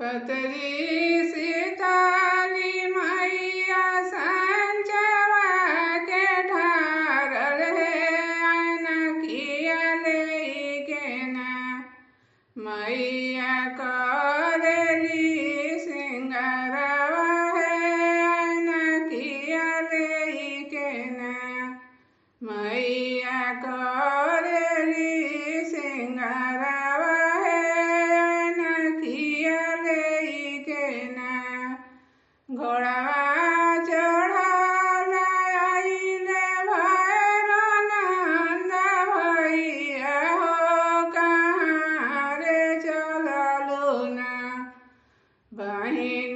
पतरी सीताली मैया संचवा के ठारल है अनखिया लेके ना मैया करेली सिंगारवा है अनखिया लेके ना मैया करेली सिंगारवा घोड़वा चढ़ल आइले भैरो नंद भैया हो कहाँ रे चललू ना बहिन